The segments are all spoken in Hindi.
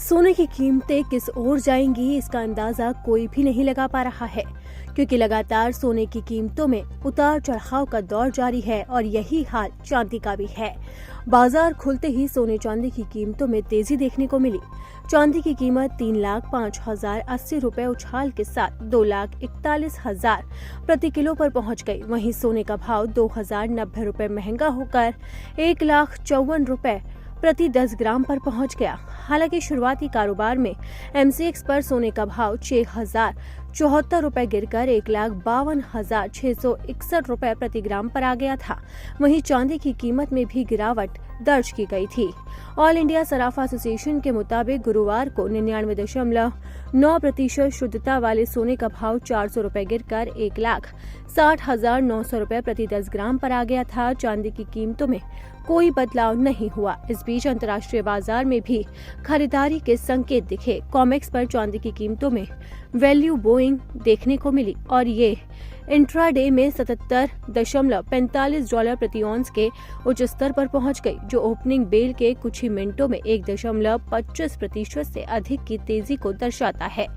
सोने की कीमतें किस ओर जाएंगी, इसका अंदाजा कोई भी नहीं लगा पा रहा है, क्योंकि लगातार सोने की कीमतों में उतार चढ़ाव का दौर जारी है और यही हाल चांदी का भी है। बाजार खुलते ही सोने चांदी की कीमतों में तेजी देखने को मिली। चांदी की कीमत 3,05,080 रुपए उछाल के साथ 2,41,000 प्रति किलो पर पहुंच गई। वहीं सोने का भाव 2,090 रुपए महंगा होकर 1,54,000 रुपए प्रति 10 ग्राम पर पहुंच गया। हालांकि शुरुआती कारोबार में एमसीएक्स पर सोने का भाव 6,074 रुपए गिरकर 1,52,661 रुपए प्रति ग्राम पर आ गया था। वहीं चांदी की कीमत में भी गिरावट दर्ज की गई थी। ऑल इंडिया सराफा एसोसिएशन के मुताबिक गुरुवार को 99.9% शुद्धता वाले सोने का भाव 400 रुपए गिरकर 1,60,900 रुपए प्रति 10 ग्राम पर आ गया था। चांदी की कीमतों में कोई बदलाव नहीं हुआ। इस बीच अंतर्राष्ट्रीय बाजार में भी खरीदारी के संकेत दिखे। कॉमेक्स पर चांदी की कीमतों में वैल्यू बोइंग देखने को मिली और ये इंट्राडे में $77.45 प्रति ऑन्स के उच्च स्तर पर पहुंच गई, जो ओपनिंग बेल के कुछ ही मिनटों में 1.25% से अधिक की तेजी को दर्शाता है।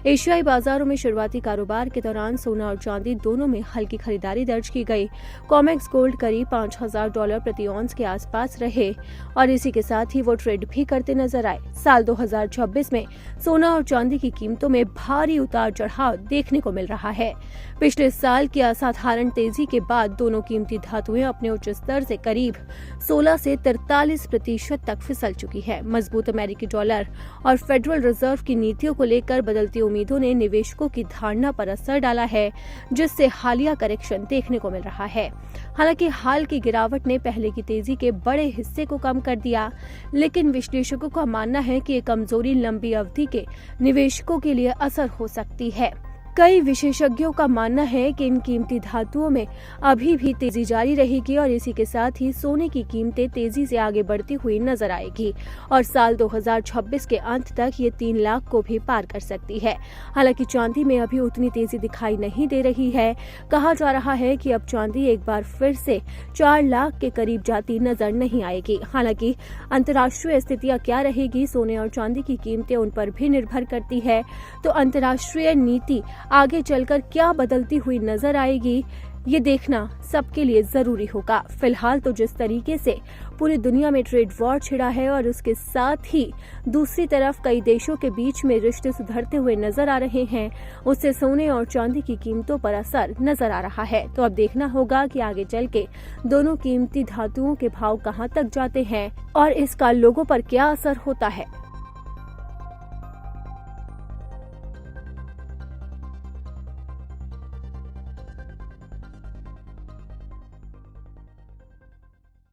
एशियाई बाजारों में शुरुआती कारोबार के दौरान सोना और चांदी दोनों में हल्की खरीदारी दर्ज की गई। कॉमेक्स गोल्ड करीब $5,000 प्रति ऑन्स के आसपास रहे और इसी के साथ ही वो ट्रेड भी करते नजर आए। साल 2026 में सोना और चांदी की कीमतों में भारी उतार चढ़ाव देखने को मिल रहा है। पिछले साल की असाधारण तेजी के बाद दोनों कीमती धातुएं अपने उच्च स्तर से करीब 16 से 43% तक फिसल चुकी है। मजबूत अमेरिकी डॉलर और फेडरल रिजर्व की नीतियों को लेकर बदलती उम्मीदों ने निवेशकों की धारणा पर असर डाला है, जिससे हालिया करेक्शन देखने को मिल रहा है। हालांकि हाल की गिरावट ने पहले की तेजी के बड़े हिस्से को कम कर दिया, लेकिन विश्लेषकों का मानना है कि ये कमजोरी लंबी अवधि के निवेशकों के लिए असर हो सकती है। कई विशेषज्ञों का मानना है कि इन कीमती धातुओं में अभी भी तेजी जारी रहेगी और इसी के साथ ही सोने की कीमतें तेजी से आगे बढ़ती हुई नजर आएगी और साल 2026 के अंत तक ये 3 लाख को भी पार कर सकती है। हालांकि चांदी में अभी उतनी तेजी दिखाई नहीं दे रही है। कहा जा रहा है कि अब चांदी एक बार फिर से 4 लाख के करीब जाती नजर नहीं आएगी। हालांकि अंतर्राष्ट्रीय स्थितियां क्या रहेगी, सोने और चांदी की कीमतें उन पर भी निर्भर करती है। तो अंतर्राष्ट्रीय नीति आगे चलकर क्या बदलती हुई नजर आएगी, ये देखना सबके लिए जरूरी होगा। फिलहाल तो जिस तरीके से पूरी दुनिया में ट्रेड वॉर छिड़ा है और उसके साथ ही दूसरी तरफ कई देशों के बीच में रिश्ते सुधरते हुए नजर आ रहे हैं, उससे सोने और चांदी की कीमतों पर असर नजर आ रहा है। तो अब देखना होगा कि आगे चल के दोनों कीमती धातुओं के भाव कहां तक जाते हैं और इसका लोगों पर क्या असर होता है।